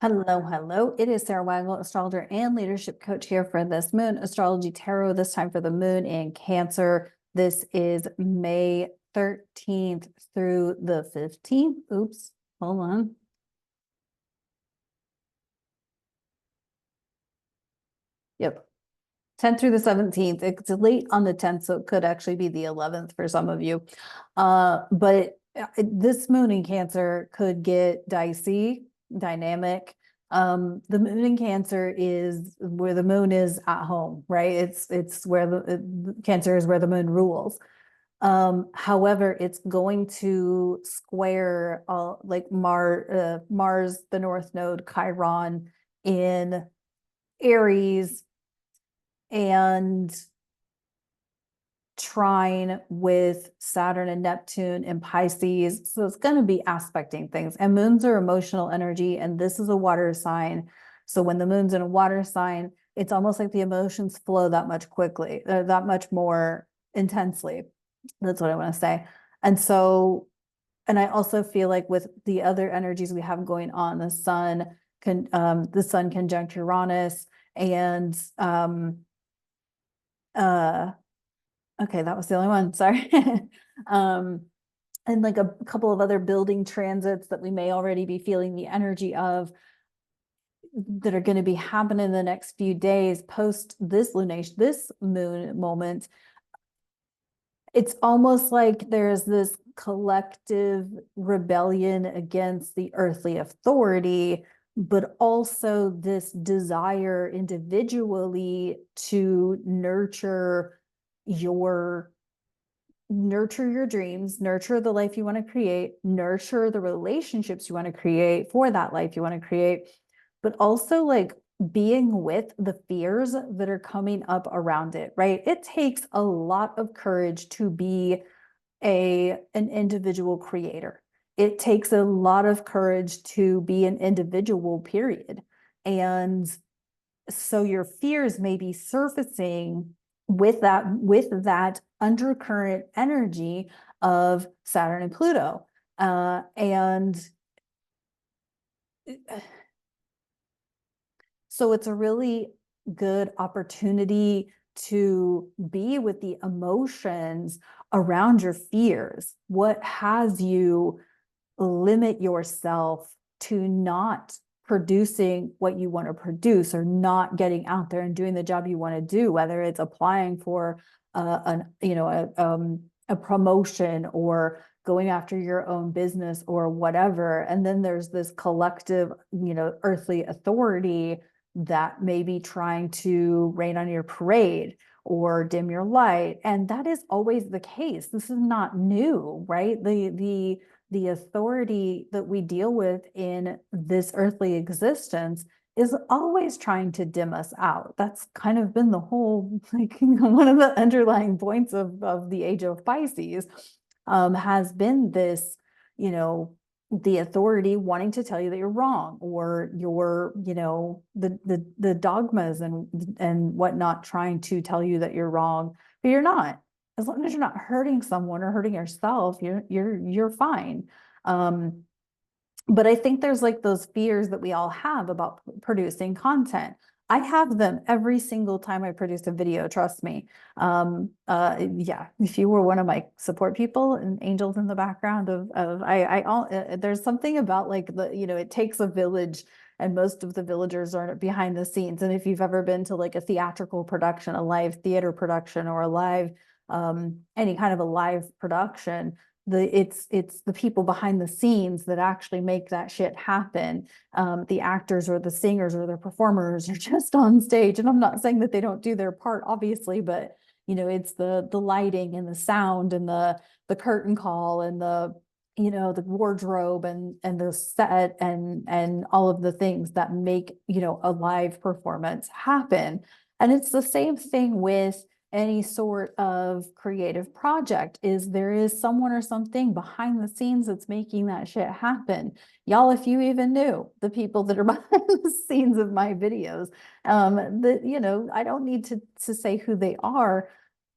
Hello, hello. It is Sarah Wagle, astrologer and leadership coach here for this Moon Astrology Tarot, this time for the moon in Cancer. This is May 13th through the 15th. Oops, hold on. Yep. 10th through the 17th. It's late on the 10th, so it could actually be the 11th for some of you. But this moon in Cancer could get dicey, dynamic. The moon in Cancer is where the moon is at home, right? It's where the Cancer is where the moon rules. However, it's going to square like Mars, the North Node, Chiron in Aries, and trine with Saturn and Neptune and Pisces. So it's going to be aspecting things. And moons are emotional energy, and this is a water sign. So when the moon's in a water sign, it's almost like the emotions flow that much quickly, that much more intensely. That's what I want to say. And so, and I also feel like with the other energies we have going on, the sun conjunct Uranus, and okay, that was the only one. Sorry. And like a couple of other building transits that we may already be feeling the energy of that are going to be happening in the next few days post this lunation, this moon moment. It's almost like there's this collective rebellion against the earthly authority, but also this desire individually to your nurture your dreams, nurture the life you want to create, nurture the relationships you want to create for that life you want to create, but also like being with the fears that are coming up around it, right? It takes a lot of courage to be an individual creator. It takes a lot of courage to be an individual, period. And so your fears may be surfacing with that undercurrent energy of Saturn and Pluto. And so it's a really good opportunity to be with the emotions around your fears. What has you limit yourself to not producing what you want to produce, or not getting out there and doing the job you want to do, whether it's applying for a promotion or going after your own business or whatever. And then there's this collective, earthly authority that may be trying to rain on your parade or dim your light. And that is always the case. This is not new, right? The authority that we deal with in this earthly existence is always trying to dim us out. That's kind of been the whole, like, one of the underlying points of the age of Pisces, has been this, the authority wanting to tell you that you're wrong, or the dogmas and whatnot trying to tell you that you're wrong, but you're not. As long as you're not hurting someone or hurting yourself, you're fine. But I think there's like those fears that we all have about producing content. I have them every single time I produce a video, trust me. Yeah, if you were one of my support people and angels in the background there's something about like it takes a village, and most of the villagers are behind the scenes. And if you've ever been to like a theatrical production, a live theater production, or a live any kind of a live production, it's the people behind the scenes that actually make that shit happen. The actors or the singers or the performers are just on stage, and I'm not saying that they don't do their part, obviously, but it's the lighting and the sound and the curtain call and the wardrobe and the set and all of the things that make a live performance happen. And it's the same thing with any sort of creative project. Is there is someone or something behind the scenes that's making that shit happen. Y'all, if you even knew the people that are behind the scenes of my videos, that I don't need to say who they are.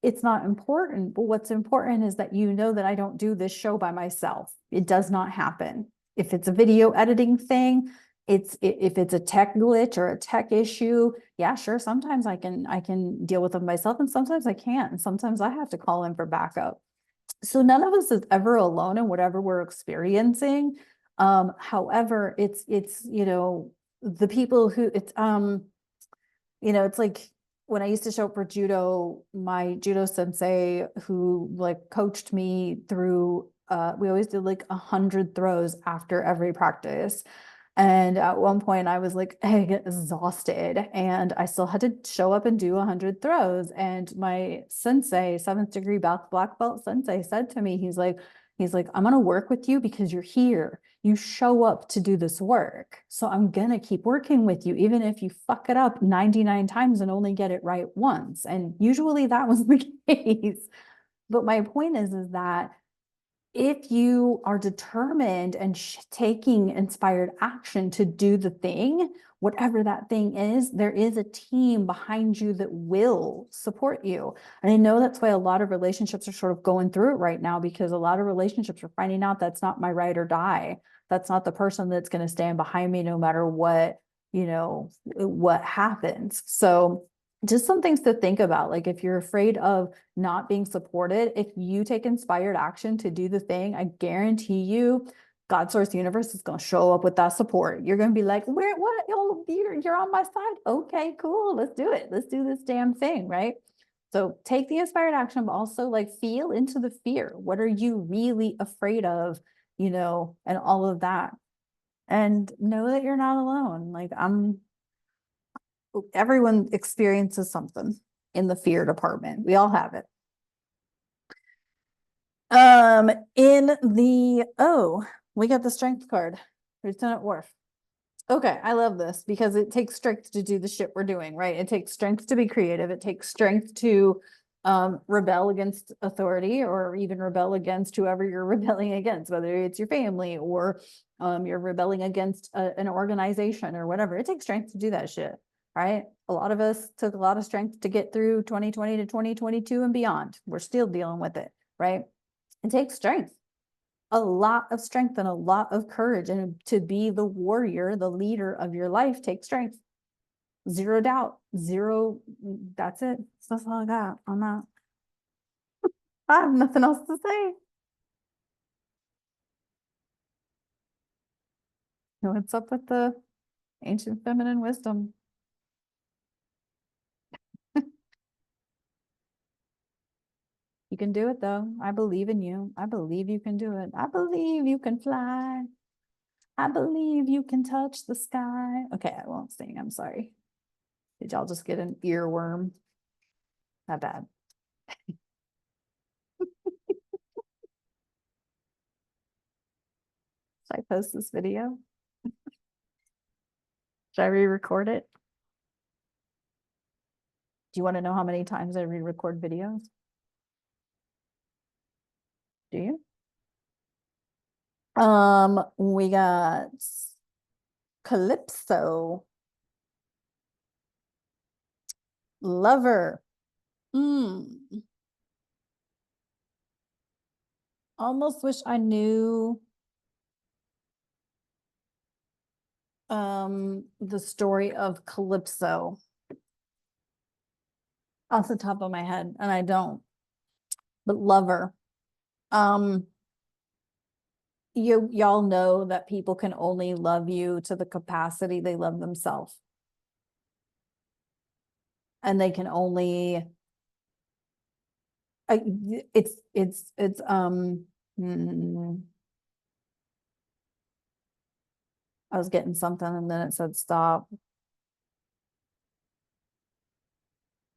It's not important, but what's important is that that I don't do this show by myself. It does not happen. If it's a video editing thing, if it's a tech glitch or a tech issue, yeah, sure. Sometimes I can deal with them myself, and sometimes I can't. And sometimes I have to call in for backup. So none of us is ever alone in whatever we're experiencing. However, it's the people who it's like when I used to show up for judo, my judo sensei who like coached me through we always did like 100 throws after every practice. And at one point I was like, I get exhausted and I still had to show up and do 100 throws. And my sensei, seventh degree black belt sensei said to me, he's like, I'm going to work with you because you're here. You show up to do this work. So I'm going to keep working with you, even if you fuck it up 99 times and only get it right once. And usually that was the case. But my point is that if you are determined and taking inspired action to do the thing, whatever that thing is, there is a team behind you that will support you. And I know that's why a lot of relationships are sort of going through it right now, because a lot of relationships are finding out that's not my ride or die. That's not the person that's going to stand behind me no matter what happens. So just some things to think about. Like if you're afraid of not being supported, if you take inspired action to do the thing, I guarantee you God source universe is going to show up with that support. You're going to be like, what? Oh, you're on my side. Okay, cool. Let's do it. Let's do this damn thing. Right. So take the inspired action, but also like feel into the fear. What are you really afraid of? And all of that. And know that you're not alone. Like everyone experiences something in the fear department. We all have it. We got the strength card. Lieutenant Worf. Okay, I love this because it takes strength to do the shit we're doing, right? It takes strength to be creative. It takes strength to rebel against authority, or even rebel against whoever you're rebelling against, whether it's your family or you're rebelling against an organization or whatever. It takes strength to do that shit, right? A lot of us took a lot of strength to get through 2020 to 2022 and beyond. We're still dealing with it, right? It takes strength, a lot of strength and a lot of courage. And to be the warrior, the leader of your life takes strength. Zero doubt. Zero. That's it. That's all I got on that. I have nothing else to say. What's up with the ancient feminine wisdom? You can do it though. I believe in you. I believe you can do it. I believe you can fly. I believe you can touch the sky. Okay, I won't sing. I'm sorry. Did y'all just get an earworm? Not bad. Should I post this video? Should I re-record it? Do you want to know how many times I re-record videos? Do you? We got Calypso, Lover. Almost wish I knew the story of Calypso off the top of my head, and I don't. But Lover. Y'all know that people can only love you to the capacity they love themselves. And they can only it's I was getting something and then it said stop.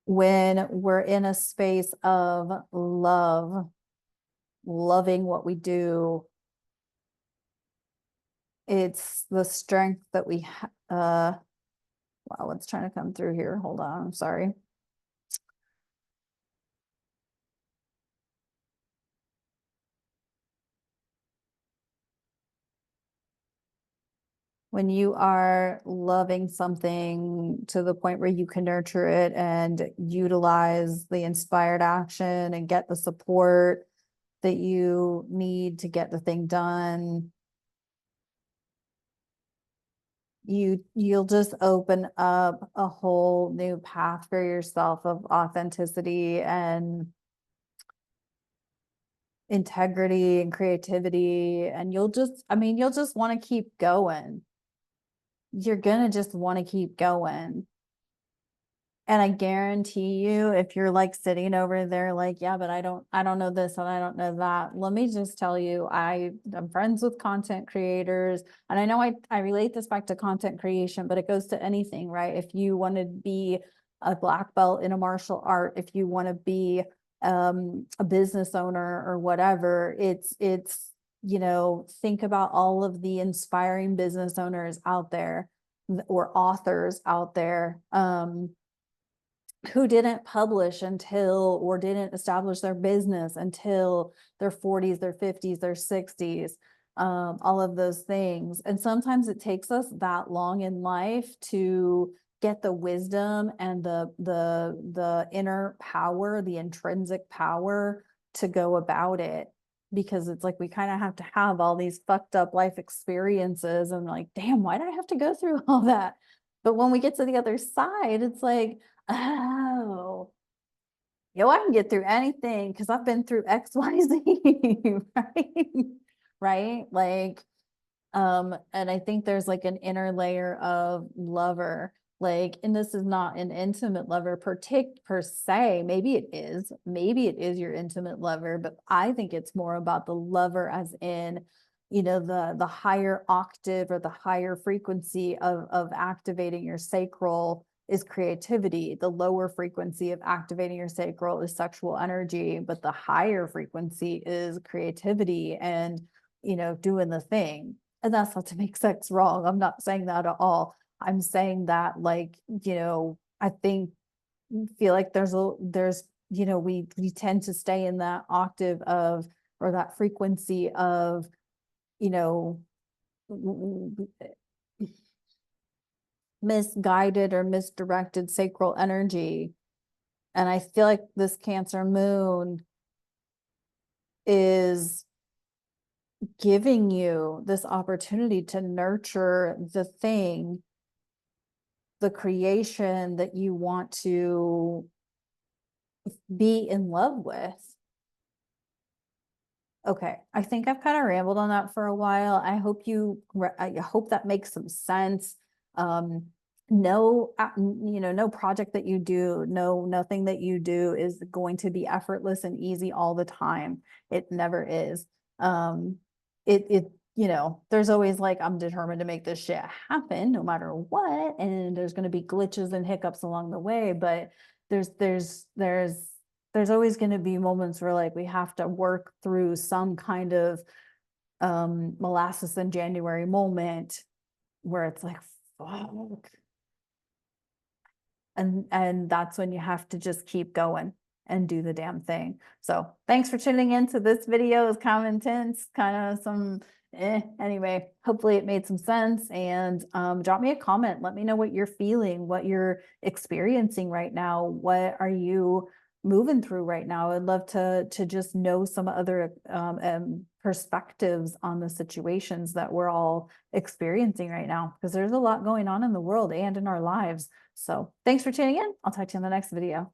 When we're in a space of love, loving what we do, it's the strength that we wow, what's trying to come through here? Hold on, I'm sorry. When you are loving something to the point where you can nurture it and utilize the inspired action and get the support that you need to get the thing done, you'll just open up a whole new path for yourself of authenticity and integrity and creativity, and you'll just, I mean, you'll just want to keep going. You're gonna just want to keep going. And I guarantee you, if you're like sitting over there, like, yeah, but I don't know this and I don't know that. Let me just tell you, I'm friends with content creators, and I know I relate this back to content creation, but it goes to anything, right? If you want to be a black belt in a martial art, if you want to be a business owner or whatever, you know, think about all of the inspiring business owners out there or authors out there. Who didn't publish until, or didn't establish their business until their 40s, their 50s, their 60s, all of those things. And sometimes it takes us that long in life to get the wisdom and the inner power, the intrinsic power to go about it. Because it's like we kind of have to have all these fucked up life experiences and like, damn, why did I have to go through all that? But when we get to the other side, it's like, oh, yo, I can get through anything because I've been through XYZ, right? Right? Like, and I think there's like an inner layer of lover, like, and this is not an intimate lover per se. Maybe it is your intimate lover, but I think it's more about the lover as in, you know, the higher octave or the higher frequency of activating your sacral is creativity. The lower frequency of activating your sacral is sexual energy, but the higher frequency is creativity and, you know, doing the thing. And that's not to make sex wrong. I'm not saying that at all. I'm saying that, like, you know, I feel like there's, you know, we tend to stay in that octave of, or that frequency of, you know, misguided or misdirected sacral energy. And I feel like this Cancer moon is giving you this opportunity to nurture the thing, the creation that you want to be in love with. Okay, I think I've kind of rambled on that for a while. I hope that makes some sense. No, you know, no project that you do, nothing that you do is going to be effortless and easy all the time. It never is. You know, there's always like, I'm determined to make this shit happen no matter what. And there's going to be glitches and hiccups along the way, but there's always going to be moments where like we have to work through some kind of molasses in January moment where it's like, fuck. And that's when you have to just keep going and do the damn thing. So thanks for tuning in to this video. It's kind of intense, kind of some anyway, hopefully it made some sense. And drop me a comment. Let me know what you're feeling, what you're experiencing right now. What are you moving through right now? I'd love to just know some other perspectives on the situations that we're all experiencing right now, because there's a lot going on in the world and in our lives. So thanks for tuning in. I'll talk to you in the next video.